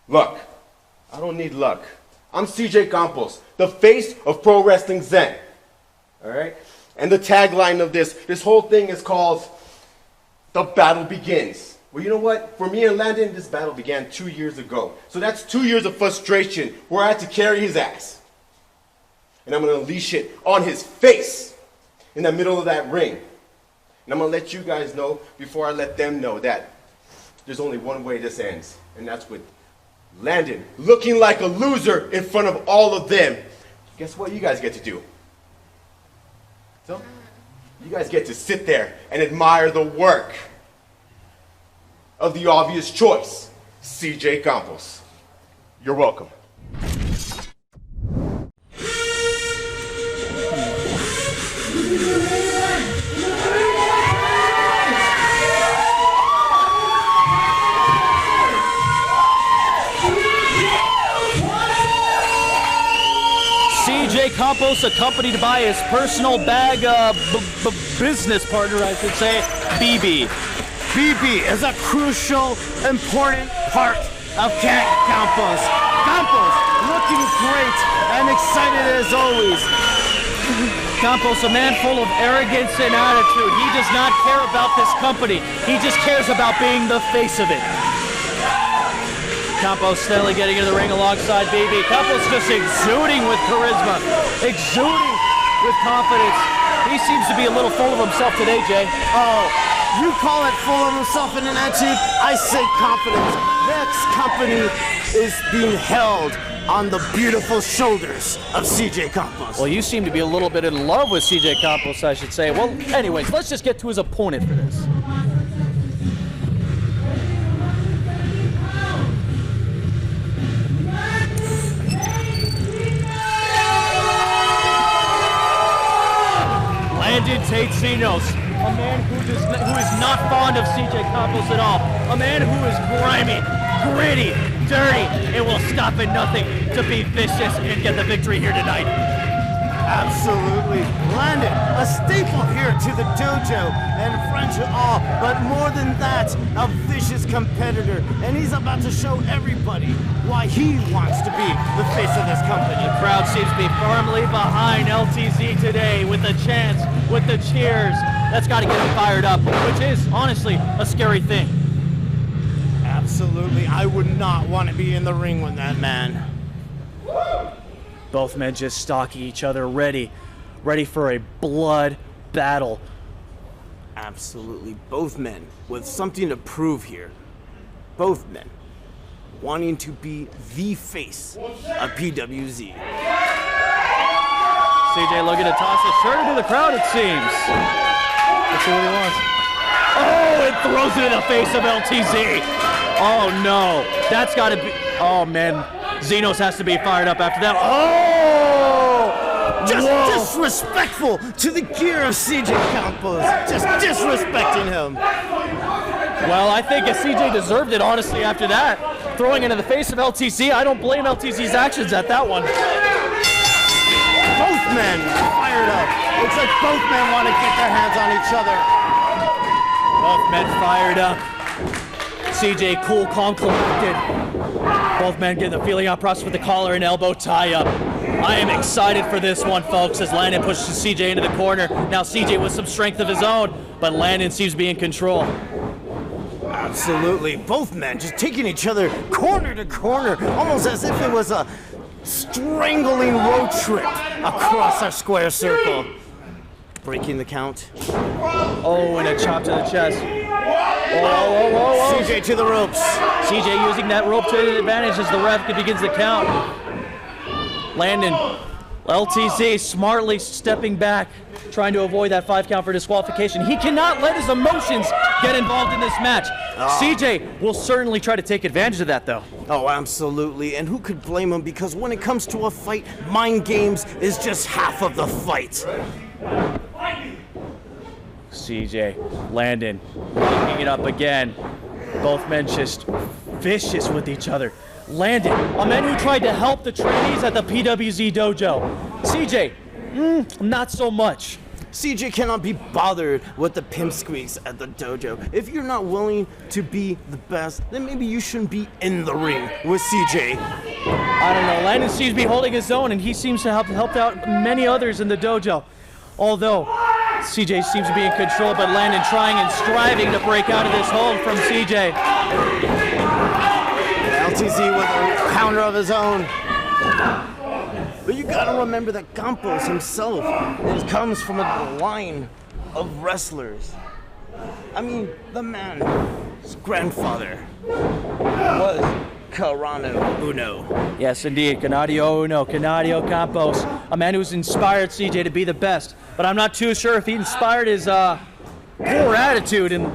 Luck. I don't need luck. I'm CJ Campos, the face of Pro Wrestling Zen. Alright? And the tagline of this whole thing is called The Battle Begins. Well, you know what? For me and Landon, this battle began 2 years ago. So that's 2 years of frustration where I had to carry his ass. And I'm going to unleash it on his face in the middle of that ring. And I'm going to let you guys know before I let them know that there's only one way this ends. And that's with Landon looking like a loser in front of all of them. Guess what you guys get to do? So, you guys get to sit there and admire the work of the obvious choice, CJ Campos. You're welcome. CJ Campos, accompanied by his personal bag business partner, I should say, BB. BB is a crucial, important part of Campos. Campos looking great and excited as always. Campos, a man full of arrogance and attitude. He does not care about this company. He just cares about being the face of it. Campos steadily getting into the ring alongside BB. Campos just exuding with charisma, exuding with confidence. He seems to be a little full of himself today, Jay. Oh, you call it full of himself and an attitude? I say confidence. This company is being held on the beautiful shoulders of CJ Campos. Well, you seem to be a little bit in love with CJ Campos, I should say. Well, anyways, let's just get to his opponent for this. Landon Tate Zenos, a man who is not fond of CJ Campos at all. A man who is grimy, gritty, dirty, and will stop at nothing to be vicious and get the victory here tonight. Absolutely. Landon, a staple here to the dojo and friend to all, but more than that, a vicious competitor. And he's about to show everybody why he wants to be the face of this company. The crowd seems to be firmly behind LTZ today with the chants, with the cheers. That's got to get them fired up, which is, honestly, a scary thing. Absolutely. I would not want to be in the ring with that man. Both men just stalking each other, ready for a blood battle. Absolutely. Both men with something to prove here. Both men wanting to be the face of PWZ. CJ looking to toss a shirt into the crowd, it seems. Let's see what he wants. Oh, it throws it in the face of LTZ. Oh, no. That's got to be... Oh, man. Zenos has to be fired up after that. Oh! Just disrespectful to the gear of CJ Campos. Just disrespecting him. Well, I think CJ deserved it, honestly, after that. throwing into the face of LTZ. I don't blame LTZ's actions at that one. Both men fired up. Looks like both men want to get their hands on each other. Both men fired up. CJ cool, calm, collected. Both men getting the feeling out process with the collar and elbow tie-up. I am excited for this one, folks, as Landon pushes CJ into the corner. Now CJ with some strength of his own, but Landon seems to be in control. Absolutely. Both men just taking each other corner to corner, almost as if it was a strangling road trip across our square circle. Breaking the count. Oh, and a chop to the chest. Oh. CJ to the ropes. CJ using that rope to his advantage as the ref begins the count. Landon, LTZ smartly stepping back, trying to avoid that 5 count for disqualification. He cannot let his emotions get involved in this match. CJ will certainly try to take advantage of that, though. Oh, absolutely. And who could blame him? Because when it comes to a fight, mind games is just half of the fight. CJ, Landon, picking it up again. Both men just vicious with each other. Landon, a man who tried to help the trainees at the PWZ dojo. CJ, not so much. CJ cannot be bothered with the pimp squeaks at the dojo. If you're not willing to be the best, then maybe you shouldn't be in the ring with CJ. I don't know. Landon seems to be holding his own, and he seems to have helped out many others in the dojo. Although CJ seems to be in control, but Landon trying and striving to break out of this hold from CJ. LTZ with a counter of his own. But you gotta remember that Campos himself comes from a line of wrestlers. I mean, the man's grandfather was Carano Uno. Yes, indeed. Canadio Uno, Canadio Campos, a man who's inspired CJ to be the best. But I'm not too sure if he inspired his poor attitude and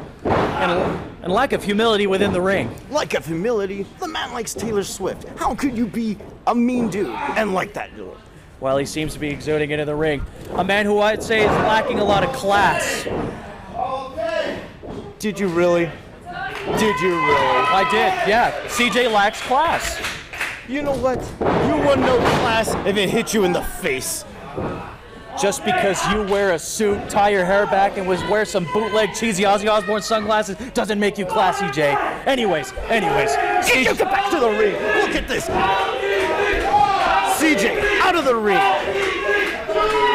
lack of humility within the ring. Lack of humility? The man likes Taylor Swift. How could you be a mean dude and like that dude? Well, he seems to be exuding into the ring. A man who I'd say is lacking a lot of class. Did you really? Did you really? I did, yeah. CJ lacks class. You know what? You wouldn't know class if it hit you in the face. Just because you wear a suit, tie your hair back, and wear some bootleg cheesy Ozzy Osbourne sunglasses doesn't make you classy, Jay. Anyways. CJ, get back to the ring. Look at this. CJ, out of the ring.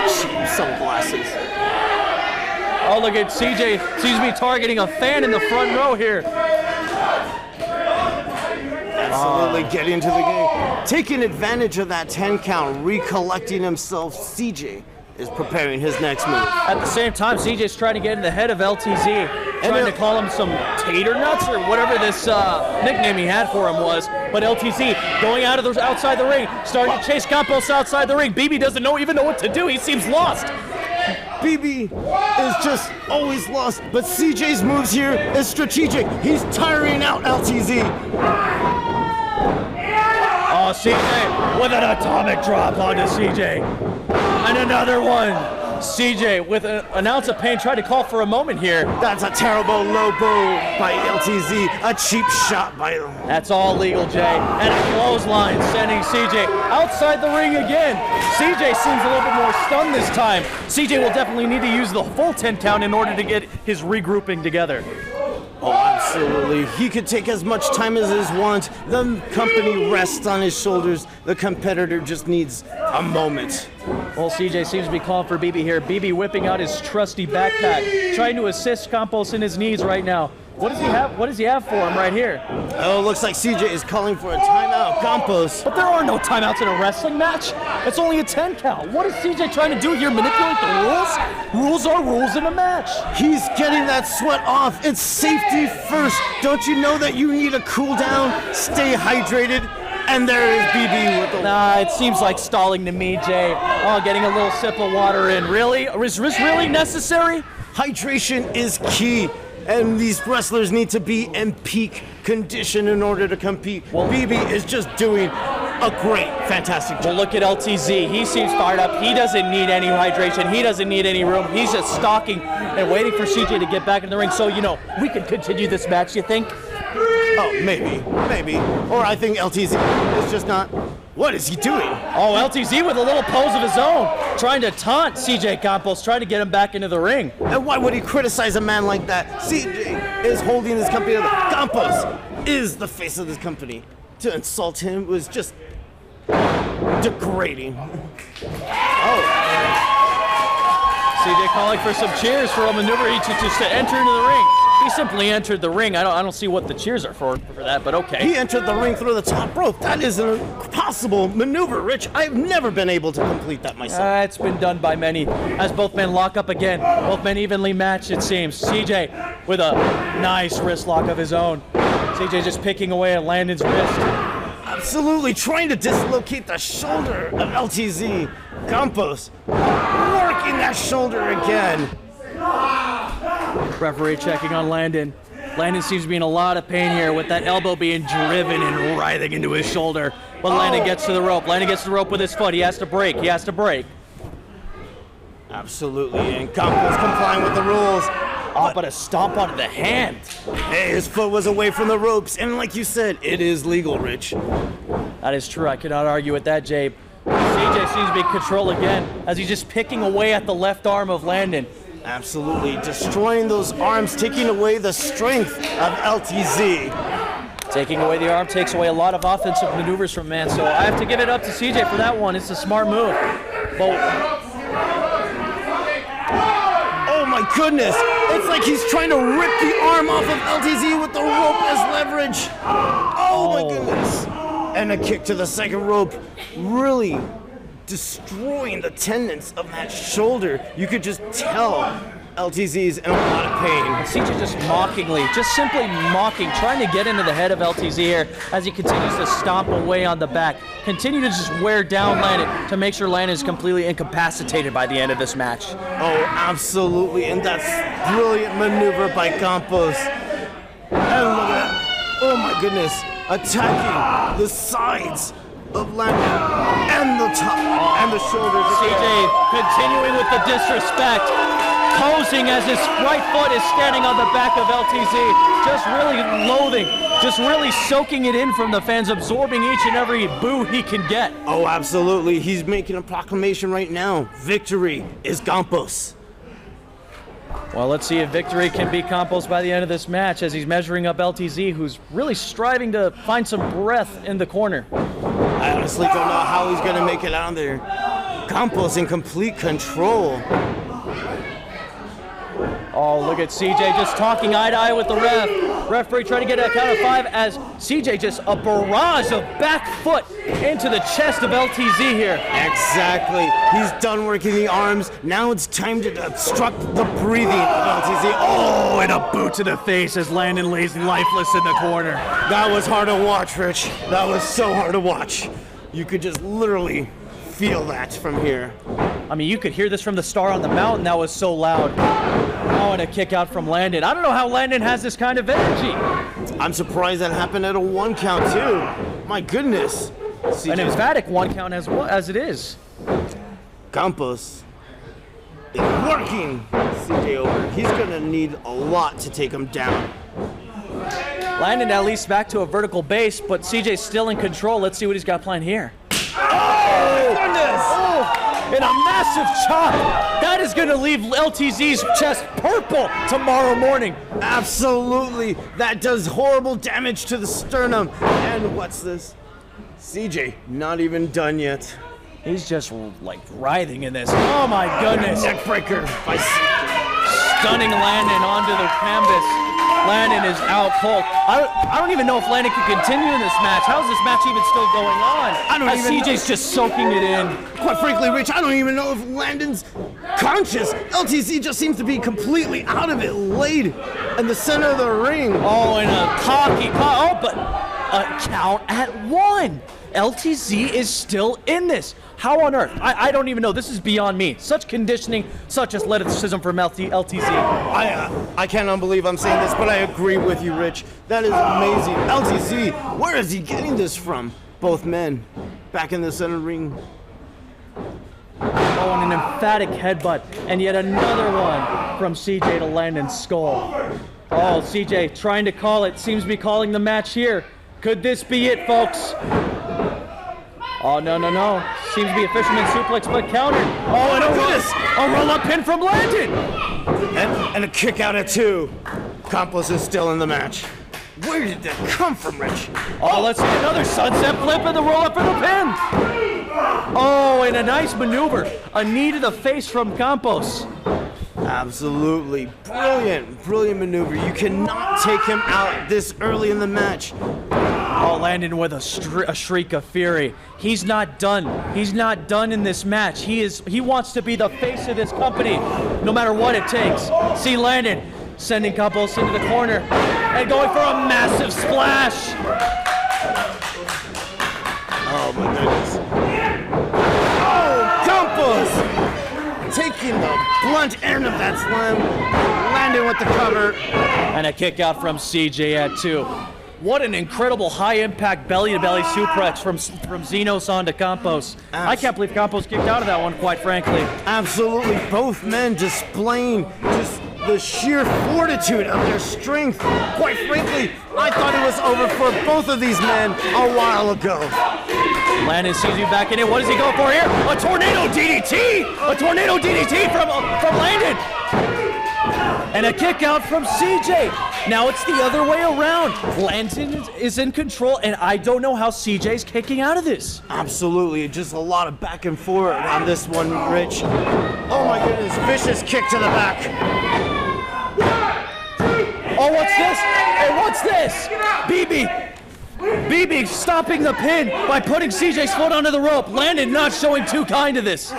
Cheap sunglasses. Oh, look at CJ. Seems to be targeting a fan in the front row here. Absolutely get into the game. Taking advantage of that 10 count, recollecting himself, CJ is preparing his next move. At the same time, CJ's trying to get in the head of LTZ, trying to call him some tater nuts or whatever this nickname he had for him was. But LTZ going outside the ring, starting to chase Campos outside the ring. BB doesn't even know what to do. He seems lost. BB is just always lost, but CJ's moves here is strategic. He's tiring out LTZ. Oh, CJ with an atomic drop onto CJ. And another one. CJ with an ounce of pain tried to call for a moment here. That's a terrible low blow by LTZ. A cheap shot by him. That's all legal, Jay. And a clothesline sending CJ outside the ring again. CJ seems a little bit more stunned this time. CJ will definitely need to use the full 10 count in order to get his regrouping together. Oh, absolutely. He could take as much time as his want. The company rests on his shoulders. The competitor just needs a moment. Well, CJ seems to be calling for BB here. BB whipping out his trusty backpack, trying to assist Campos in his knees right now. What does he have? What does he have for him right here? Oh, looks like CJ is calling for a timeout. Campos. But there are no timeouts in a wrestling match. It's only a 10 count. What is CJ trying to do here? Manipulate the rules? Rules are rules in a match. He's getting that sweat off. It's safety first. Don't you know that you need a cool down? Stay hydrated. And there is BB with the... Nah, it seems like stalling to me, Jay. Oh, getting a little sip of water in. Really? Is this really necessary? Hydration is key. And these wrestlers need to be in peak condition in order to compete. Well, BB is just doing a great, fantastic job. Well, look at LTZ. He seems fired up. He doesn't need any hydration. He doesn't need any room. He's just stalking and waiting for CJ to get back in the ring. So, we can continue this match, you think? Oh, maybe. Or I think LTZ is just not. What is he doing? Oh, LTZ with a little pose of his own, trying to taunt CJ Campos, trying to get him back into the ring. And why would he criticize a man like that? CJ is holding his company together. Campos is the face of this company. To insult him was just degrading. CJ calling for some cheers for a maneuver just to enter into the ring. He simply entered the ring. I don't see what the cheers are for that, but okay. He entered the ring through the top rope. That is an impossible maneuver, Rich. I've never been able to complete that myself. It's been done by many, as both men lock up again. Both men evenly matched, it seems. CJ with a nice wrist lock of his own. CJ just picking away at Landon's wrist. Absolutely trying to dislocate the shoulder of LTZ. Campos working that shoulder again. Referee checking on Landon. Landon seems to be in a lot of pain here with that elbow being driven and writhing into his shoulder. But Landon gets to the rope. Landon gets to the rope with his foot. He has to break. Absolutely, and Campos complying with the rules. Oh, but a stomp onto the hand. Hey, his foot was away from the ropes, and like you said, it is legal, Rich. That is true. I cannot argue with that, Jabe. CJ seems to be in control again as he's just picking away at the left arm of Landon. Absolutely, destroying those arms, taking away the strength of LTZ. Taking away the arm takes away a lot of offensive maneuvers from man, so I have to give it up to CJ for that one. It's a smart move. But oh my goodness! It's like he's trying to rip the arm off of LTZ with the rope as leverage. Oh my goodness! And a kick to the second rope, really destroying the tendons of that shoulder. You could just tell LTZ's in a lot of pain. CJ just simply mocking, trying to get into the head of LTZ here as he continues to stomp away on the back. Continue to just wear down Landon to make sure Landon is completely incapacitated by the end of this match. Oh, absolutely, and that's brilliant maneuver by Campos. And look at that. Oh my goodness, attacking the sides of Landon and the top and the shoulders. CJ continuing with the disrespect, posing as his right foot is standing on the back of LTZ, just really loathing, just really soaking it in from the fans, absorbing each and every boo he can get. Oh, absolutely. He's making a proclamation right now. Victory is Campos. Well, let's see if victory can be Campos by the end of this match as he's measuring up LTZ, who's really striving to find some breath in the corner. I honestly don't know how he's going to make it out there. Campos in complete control. Oh, look at CJ just talking eye to eye with the ref. Referee trying to get a count of 5 as CJ just a barrage of back foot into the chest of LTZ here. Exactly. He's done working the arms. Now it's time to obstruct the breathing of LTZ. Oh, and a boot to the face as Landon lays lifeless in the corner. That was hard to watch, Rich. That was so hard to watch. You could just literally feel that from here. I mean, you could hear this from the Star on the Mountain. That was so loud. Oh, and a kick out from Landon. I don't know how Landon has this kind of energy. I'm surprised that happened at a 1 count, too. My goodness. An emphatic 1 count as it is. Campos is working CJ over. He's going to need a lot to take him down. Landon at least back to a vertical base, but CJ's still in control. Let's see what he's got planned here. Oh, my goodness! Oh, and a massive chop. That is going to leave LTZ's chest purple tomorrow morning. Absolutely. That does horrible damage to the sternum. And what's this? CJ, not even done yet. He's just like writhing in this. Oh my goodness. Neckbreaker by CJ. Stunning Landon onto the canvas. Landon is out cold. I don't even know if Landon can continue in this match. How is this match even still going on? CJ's just soaking it in. Quite frankly, Rich, I don't even know if Landon's conscious. LTZ just seems to be completely out of it, laid in the center of the ring. Oh, and but a count at 1. LTZ is still in this. How on earth? I don't even know. This is beyond me. Such conditioning, such athleticism from LTZ. I cannot believe I'm saying this, but I agree with you, Rich. That is amazing. LTZ, where is he getting this from? Both men back in the center ring. Oh, and an emphatic headbutt, and yet another one from CJ to Landon's skull. Oh, CJ trying to call it. Seems to be calling the match here. Could this be it, folks? Oh, no, no, no. Seems to be a fisherman suplex, but countered. Oh, and a roll-up pin from Landon. And a kick out at 2. Campos is still in the match. Where did that come from, Rich? Oh, let's see another sunset flip and the roll-up for the pin. Oh, and a nice maneuver. A knee to the face from Campos. Absolutely brilliant maneuver. You cannot take him out this early in the match. Oh, Landon with a shriek of fury. He's not done. He's not done in this match. He wants to be the face of this company, no matter what it takes. See Landon sending Campos into the corner and going for a massive splash. Oh my goodness. Oh, Campos! Taking the blunt end of that slam. Landon with the cover. And a kick out from CJ at 2. What an incredible high-impact belly-to-belly suplex from Zenos onto Campos. I can't believe Campos kicked out of that one, quite frankly. Absolutely, both men displaying just the sheer fortitude of their strength. Quite frankly, I thought it was over for both of these men a while ago. Landon sees you back in it. What does he go for here? A tornado DDT! A tornado DDT from Landon! And a kick out from CJ. Now it's the other way around. Landon is in control, and I don't know how CJ's kicking out of this. Absolutely, just a lot of back and forth on this one, Rich. Oh my goodness, vicious kick to the back. Oh, what's this? Hey, what's this? BB stopping the pin by putting CJ's foot onto the rope. Landon not showing too kind of this.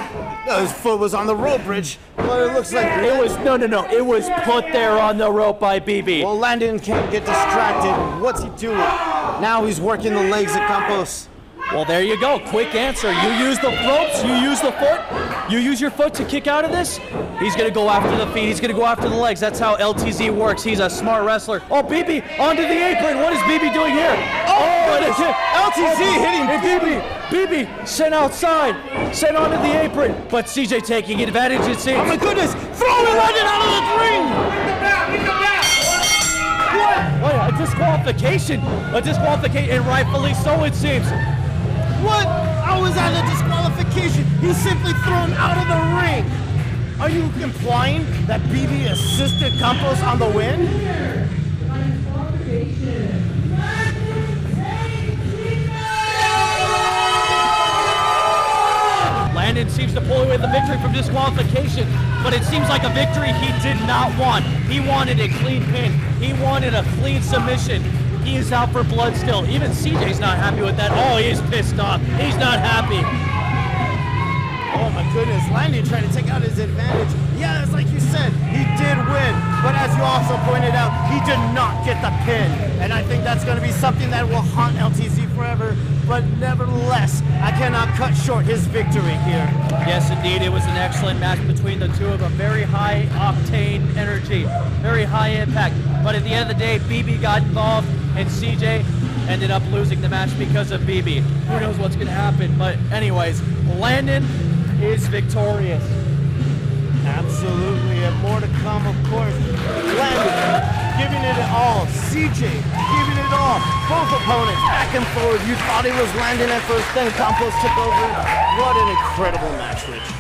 No, his foot was on the rope, Rich. But it looks like it was no. It was put there on the rope by BB. Well, Landon can't get distracted. What's he doing? Now he's working the legs at Campos. Well, there you go. Quick answer. You use the ropes. You use the foot. You use your foot to kick out of this. He's going to go after the feet. He's going to go after the legs. That's how LTZ works. He's a smart wrestler. Oh, BB onto the apron. What is BB doing here? Oh, and a kick. LTZ hitting BB sent outside. Sent onto the apron. But CJ taking advantage, it seems. Oh, my goodness. Throwing Landon out of the ring. What? A disqualification. A disqualification, and rightfully so, it seems. What? How is that a disqualification? He's simply thrown out of the ring. Are you implying that BB assisted Campos on the win? Landon seems to pull away the victory from disqualification, but it seems like a victory he did not want. He wanted a clean pin. He wanted a clean submission. He is out for blood still. Even CJ's not happy with that. Oh, he is pissed off. He's not happy. Oh my goodness, Landon trying to take out his advantage. Yeah, it's like you said, he did win. But as you also pointed out, he did not get the pin. And I think that's going to be something that will haunt LTZ forever. But nevertheless, I cannot cut short his victory here. Yes, indeed. It was an excellent match between the two of them. Very high octane energy, very high impact. But at the end of the day, BB got involved, and CJ ended up losing the match because of BB. Who knows what's going to happen? But anyways, Landon is victorious. Absolutely, and more to come, of course. Landon giving it all. CJ giving it all. Both opponents back and forward. You thought it was Landon at first, then Campos took over. What an incredible match, Rich.